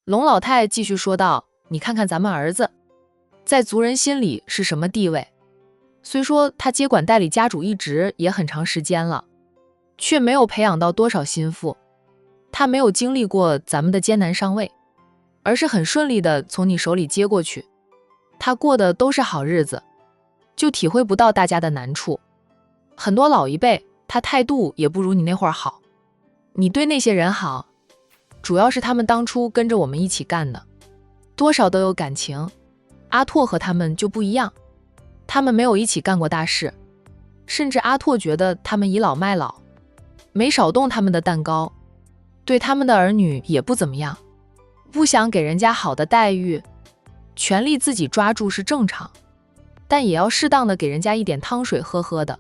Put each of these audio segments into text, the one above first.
龙老太继续说道，你看看咱们儿子，在族人心里是什么地位？虽说他接管代理家主一职也很长时间了，却没有培养到多少心腹。他没有经历过咱们的艰难上位，而是很顺利的从你手里接过去。他过的都是好日子，就体会不到大家的难处。很多老一辈，他态度也不如你那会儿好。你对那些人好，主要是他们当初跟着我们一起干的，多少都有感情。阿拓和他们就不一样，他们没有一起干过大事，甚至阿拓觉得他们倚老卖老，没少动他们的蛋糕，对他们的儿女也不怎么样，不想给人家好的待遇，权力自己抓住是正常，但也要适当的给人家一点汤水喝的，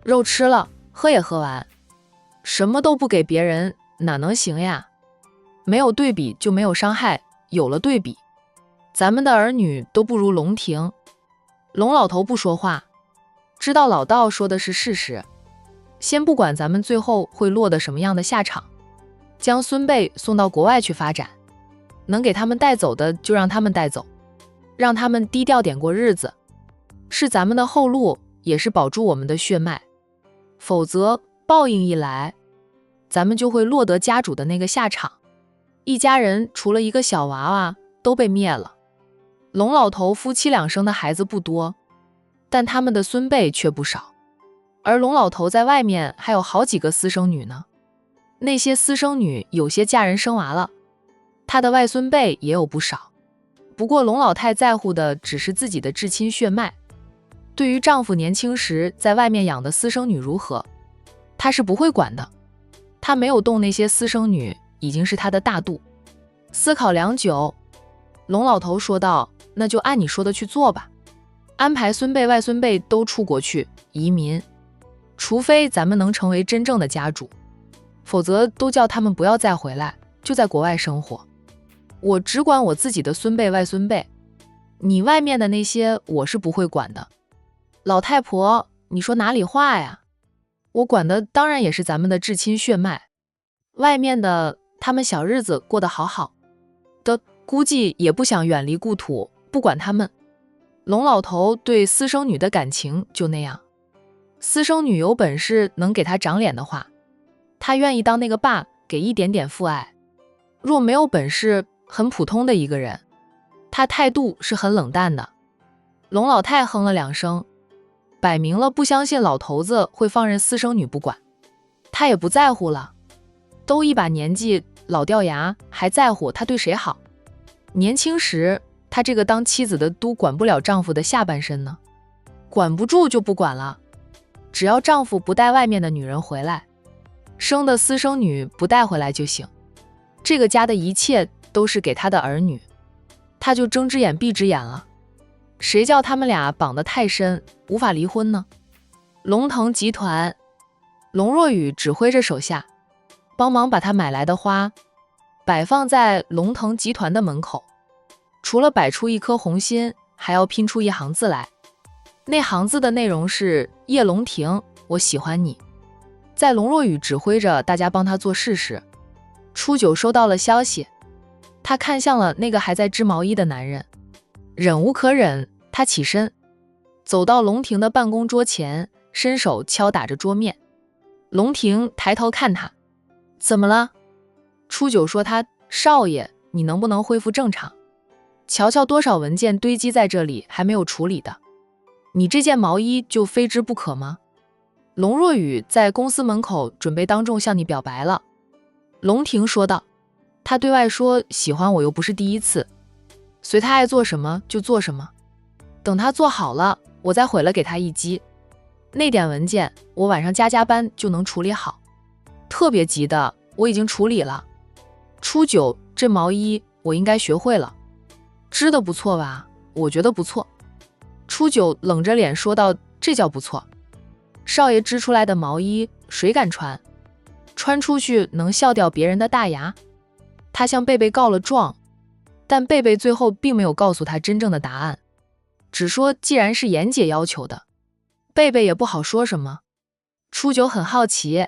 肉吃了，喝也喝完，什么都不给别人，哪能行呀？没有对比就没有伤害，有了对比，咱们的儿女都不如龙庭。龙老头不说话，知道老道说的是事实。先不管咱们最后会落得什么样的下场，将孙辈送到国外去发展，能给他们带走的就让他们带走，让他们低调点过日子，是咱们的后路，也是保住我们的血脉。否则报应一来，咱们就会落得家主的那个下场，一家人除了一个小娃娃都被灭了。龙老头夫妻两生的孩子不多，但他们的孙辈却不少，而龙老头在外面还有好几个私生女呢。那些私生女有些嫁人生娃了，他的外孙辈也有不少。不过龙老太在乎的只是自己的至亲血脉，对于丈夫年轻时在外面养的私生女如何，她是不会管的。她没有动那些私生女，已经是她的大度。思考良久，龙老头说道，那就按你说的去做吧，安排孙辈外孙辈都出国去移民，除非咱们能成为真正的家主，否则都叫他们不要再回来，就在国外生活。我只管我自己的孙辈外孙辈，你外面的那些我是不会管的。老太婆，你说哪里话呀？我管的当然也是咱们的至亲血脉，外面的他们小日子过得好好的，估计也不想远离故土，不管他们。龙老头对私生女的感情就那样，私生女有本事能给他长脸的话，他愿意当那个爸，给一点点父爱。若没有本事，很普通的一个人，他态度是很冷淡的。龙老太哼了两声，摆明了不相信老头子会放任私生女不管，他也不在乎了，都一把年纪，老掉牙，还在乎他对谁好？年轻时他这个当妻子的都管不了丈夫的下半身呢，管不住就不管了，只要丈夫不带外面的女人回来，生的私生女不带回来就行，这个家的一切都是给他的儿女，他就睁只眼闭只眼了。谁叫他们俩绑得太深，无法离婚呢？龙腾集团，龙若雨指挥着手下，帮忙把他买来的花摆放在龙腾集团的门口，除了摆出一颗红心，还要拼出一行字来。那行字的内容是：叶龙庭，我喜欢你。在龙若雨指挥着大家帮他做事时，初九收到了消息，他看向了那个还在织毛衣的男人，忍无可忍，他起身走到龙庭的办公桌前，伸手敲打着桌面。龙庭抬头看他，怎么了？初九说他，少爷，你能不能恢复正常？瞧瞧多少文件堆积在这里还没有处理的，你这件毛衣就非之不可吗？龙若雨在公司门口准备当众向你表白了。龙庭说道，他对外说喜欢我又不是第一次，随他爱做什么就做什么，等他做好了，我再毁了给他一击。那点文件我晚上加班就能处理好，特别急的我已经处理了。初九，这毛衣我应该学会了，织得不错吧？我觉得不错。初九冷着脸说道，这叫不错？少爷织出来的毛衣谁敢穿？穿出去能笑掉别人的大牙。他向贝贝告了状，但贝贝最后并没有告诉他真正的答案，只说既然是严姐要求的，贝贝也不好说什么。初九很好奇，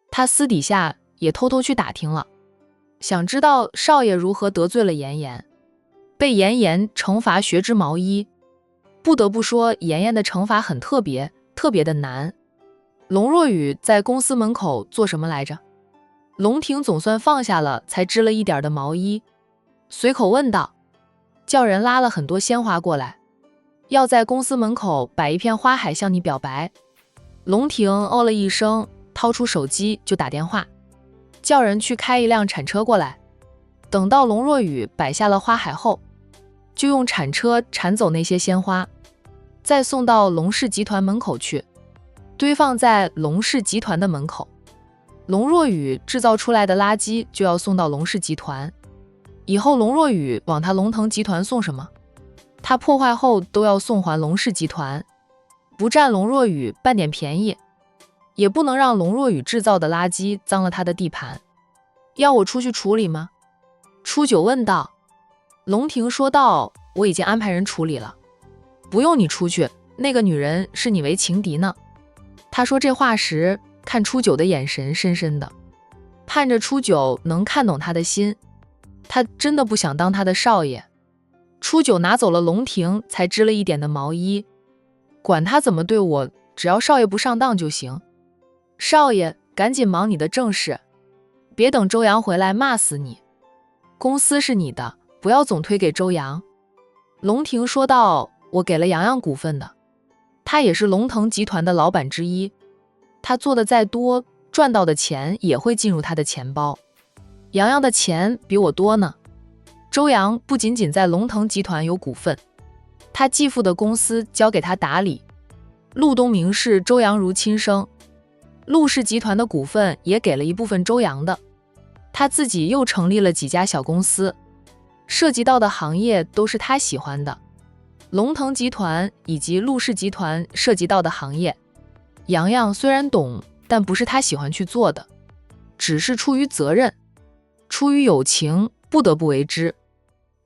他私底下也偷偷去打听了，想知道少爷如何得罪了妍妍，被妍妍惩罚学织毛衣。不得不说，妍妍的惩罚很特别，特别的难。龙若雨在公司门口做什么来着？龙婷总算放下了才织了一点的毛衣，随口问道，叫人拉了很多鲜花过来，要在公司门口摆一片花海向你表白。龙婷哦了一声，掏出手机就打电话，叫人去开一辆铲车过来。等到龙若雨摆下了花海后，就用铲车铲走那些鲜花，再送到龙氏集团门口去，堆放在龙氏集团的门口。龙若雨制造出来的垃圾就要送到龙氏集团，以后龙若雨往他龙腾集团送什么，他破坏后都要送还龙氏集团，不占龙若雨半点便宜，也不能让龙若雨制造的垃圾脏了他的地盘。要我出去处理吗？初九问道。龙婷说道，我已经安排人处理了，不用你出去，那个女人是你为情敌呢。他说这话时，看初九的眼神深深的，盼着初九能看懂他的心，他真的不想当他的少爷。初九拿走了龙婷才织了一点的毛衣，管他怎么对我，只要少爷不上当就行。少爷，赶紧忙你的正事，别等周阳回来骂死你。公司是你的，不要总推给周阳。龙婷说道，我给了洋洋股份的，他也是龙腾集团的老板之一，他做的再多，赚到的钱也会进入他的钱包。洋洋的钱比我多呢。周阳不仅仅在龙腾集团有股份，他继父的公司交给他打理，陆东明是周阳如亲生，陆氏集团的股份也给了一部分周阳的，他自己又成立了几家小公司，涉及到的行业都是他喜欢的。龙腾集团以及陆氏集团涉及到的行业，洋洋虽然懂，但不是他喜欢去做的，只是出于责任，出于友情，不得不为之。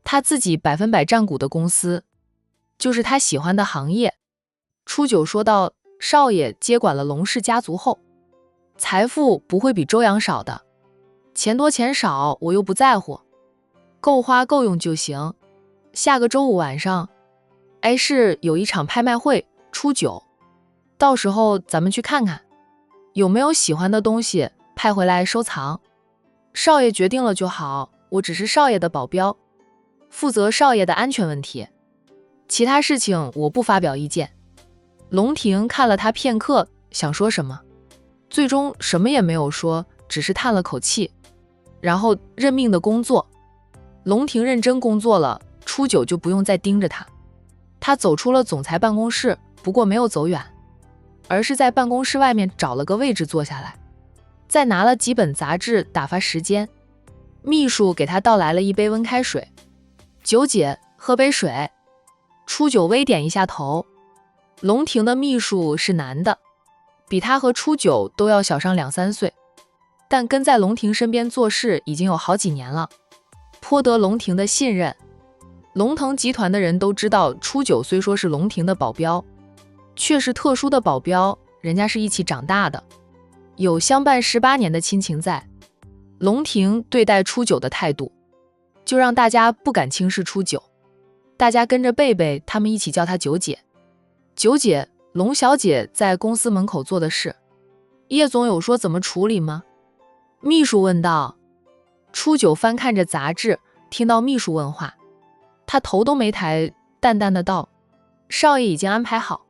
他自己100%占股的公司，就是他喜欢的行业。初九说道，少爷接管了龙氏家族后，财富不会比周阳少的，钱多钱少我又不在乎，够花够用就行。下个周五晚上，A 市有一场拍卖会，初九，到时候咱们去看看，有没有喜欢的东西派回来收藏。少爷决定了就好，我只是少爷的保镖，负责少爷的安全问题，其他事情我不发表意见。龙婷看了他片刻，想说什么，最终什么也没有说，只是叹了口气，然后认命的工作。龙婷认真工作了，初九就不用再盯着他。他走出了总裁办公室，不过没有走远，而是在办公室外面找了个位置坐下来，再拿了几本杂志打发时间。秘书给他倒来了一杯温开水，九姐，喝杯水。初九微点一下头。龙婷的秘书是男的，比他和初九都要小上2-3岁，但跟在龙婷身边做事已经有好几年了，颇得龙婷的信任。龙腾集团的人都知道，初九虽说是龙婷的保镖，却是特殊的保镖，人家是一起长大的，有相伴18年的亲情在。龙婷对待初九的态度，就让大家不敢轻视初九，大家跟着贝贝他们一起叫她九姐。九姐，龙小姐在公司门口做的事，叶总有说怎么处理吗？秘书问道。初九翻看着杂志，听到秘书问话，他头都没抬，淡淡的道，少爷已经安排好，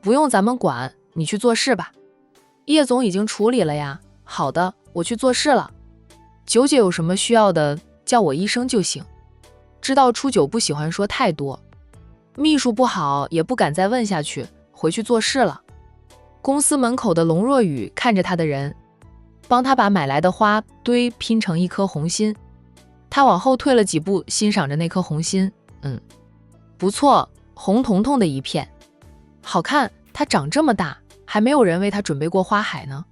不用咱们管，你去做事吧。叶总已经处理了呀。好的，我去做事了。九姐有什么需要的，叫我一声就行。知道初九不喜欢说太多，秘书不好也不敢再问下去，回去做事了。公司门口的龙若雨看着他的人，帮他把买来的花堆拼成一颗红心。他往后退了几步，欣赏着那颗红心，不错，红彤彤的一片，好看。它长这么大，还没有人为他准备过花海呢，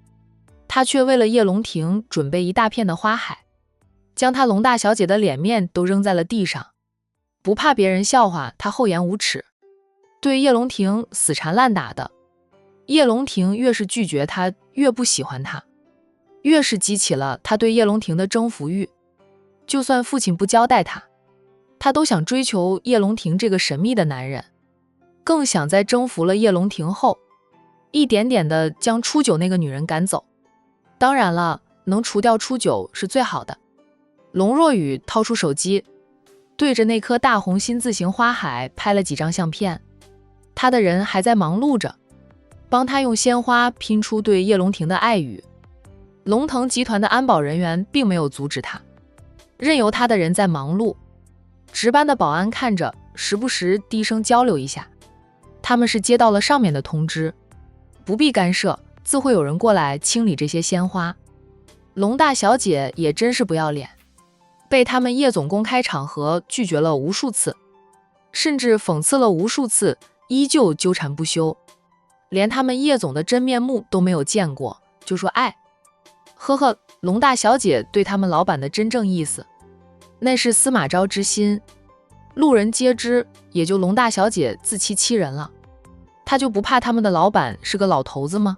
他却为了叶龙婷准备一大片的花海，将他龙大小姐的脸面都扔在了地上，不怕别人笑话他厚颜无耻，对叶龙婷死缠烂打的。叶龙婷越是拒绝他，越不喜欢他，越是激起了他对叶龙婷的征服欲。就算父亲不交代他都想追求叶龙庭这个神秘的男人，更想在征服了叶龙庭后，一点点的将初九那个女人赶走。当然了，能除掉初九是最好的。龙若雨掏出手机，对着那颗大红心字形花海拍了几张相片。他的人还在忙碌着，帮他用鲜花拼出对叶龙庭的爱语。龙腾集团的安保人员并没有阻止他，任由他的人在忙碌。值班的保安看着，时不时低声交流一下。他们是接到了上面的通知，不必干涉，自会有人过来清理这些鲜花。龙大小姐也真是不要脸，被他们叶总公开场合拒绝了无数次，甚至讽刺了无数次，依旧纠缠不休，连他们叶总的真面目都没有见过，就说爱。呵呵，龙大小姐对他们老板的真正意思，那是司马昭之心，路人皆知，也就龙大小姐自欺欺人了。她就不怕他们的老板是个老头子吗？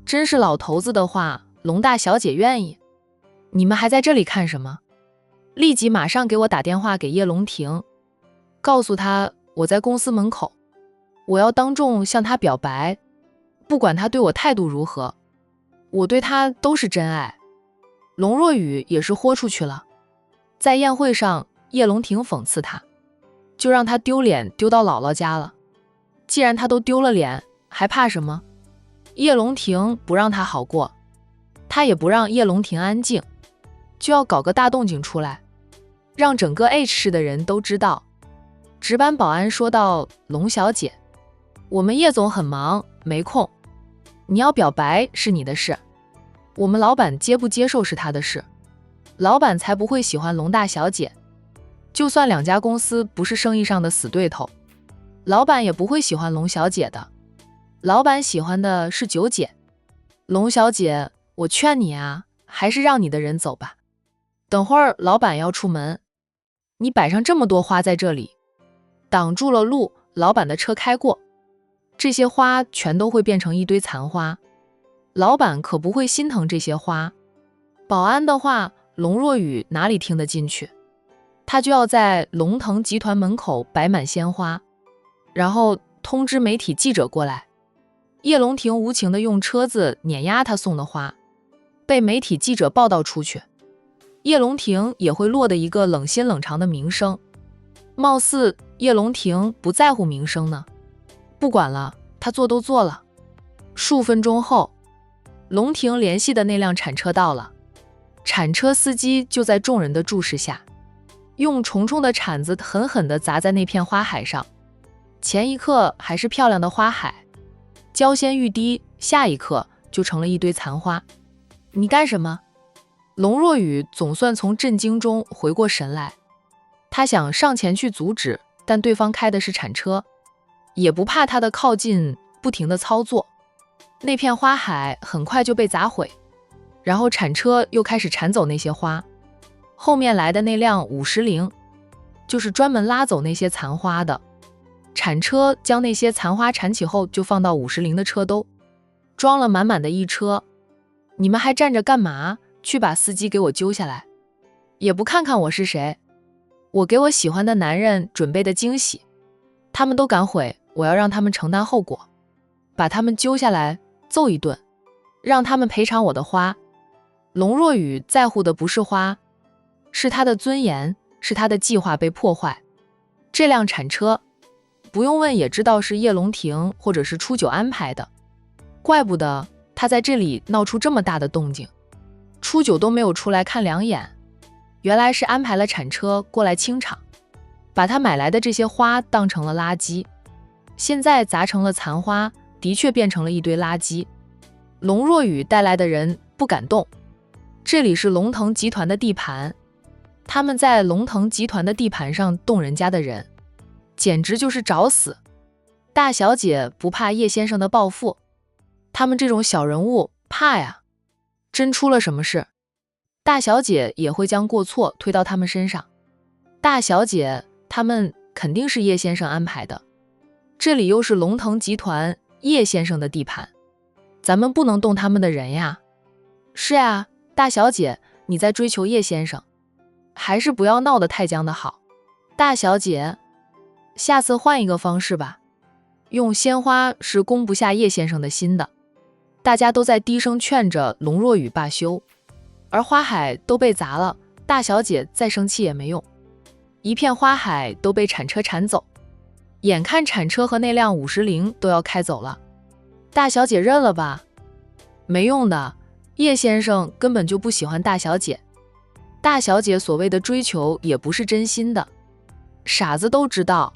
真是老头子的话，龙大小姐愿意。你们还在这里看什么？立即马上给我打电话给叶龙庭，告诉他我在公司门口，我要当众向他表白，不管他对我态度如何，我对他都是真爱。龙若雨也是豁出去了。在宴会上，叶龙庭讽刺他，就让他丢脸丢到姥姥家了。既然他都丢了脸，还怕什么？叶龙庭不让他好过，他也不让叶龙庭安静，就要搞个大动静出来，让整个 H 市的人都知道。值班保安说道：龙小姐，我们叶总很忙，没空，你要表白是你的事，我们老板接不接受是他的事，老板才不会喜欢龙大小姐。就算两家公司不是生意上的死对头，老板也不会喜欢龙小姐的，老板喜欢的是九姐。龙小姐，我劝你啊，还是让你的人走吧，等会儿老板要出门，你摆上这么多花在这里，挡住了路，老板的车开过，这些花全都会变成一堆残花，老板可不会心疼这些花。保安的话，龙若雨哪里听得进去？他就要在龙腾集团门口摆满鲜花，然后通知媒体记者过来。叶龙庭无情地用车子碾压他送的花，被媒体记者报道出去，叶龙庭也会落得一个冷心冷肠的名声。貌似叶龙庭不在乎名声呢。不管了，他做都做了。数分钟后，龙庭联系的那辆铲车到了，铲车司机就在众人的注视下，用重重的铲子狠狠地砸在那片花海上。前一刻还是漂亮的花海，娇鲜欲滴，下一刻就成了一堆残花。你干什么？龙若雨总算从震惊中回过神来，他想上前去阻止，但对方开的是铲车，也不怕他的靠近，不停地操作。那片花海很快就被砸毁，然后铲车又开始铲走那些花。后面来的那辆50铃，就是专门拉走那些残花的。铲车将那些残花铲起后，就放到50铃的车兜，装了满满的一车。你们还站着干嘛？去把司机给我揪下来，也不看看我是谁。我给我喜欢的男人准备的惊喜，他们都敢毁，我要让他们承担后果。把他们揪下来揍一顿，让他们赔偿我的花。龙若雨在乎的不是花，是他的尊严，是他的计划被破坏。这辆铲车不用问也知道是叶龙庭或者是初九安排的，怪不得他在这里闹出这么大的动静，初九都没有出来看两眼，原来是安排了铲车过来清场，把他买来的这些花当成了垃圾，现在砸成了残花，的确变成了一堆垃圾。龙若雨带来的人不敢动，这里是龙腾集团的地盘，他们在龙腾集团的地盘上动人家的人，简直就是找死。大小姐不怕叶先生的报复，他们这种小人物怕呀。真出了什么事，大小姐也会将过错推到他们身上。大小姐他们肯定是叶先生安排的，这里又是龙腾集团叶先生的地盘，咱们不能动他们的人呀。是呀，大小姐，你在追求叶先生，还是不要闹得太僵的好。大小姐，下次换一个方式吧。用鲜花是攻不下叶先生的心的。大家都在低声劝着龙若雨罢休，而花海都被砸了，大小姐再生气也没用。一片花海都被铲车铲走，眼看铲车和那辆50铃都要开走了，大小姐认了吧？没用的，叶先生根本就不喜欢大小姐，大小姐所谓的追求也不是真心的，傻子都知道。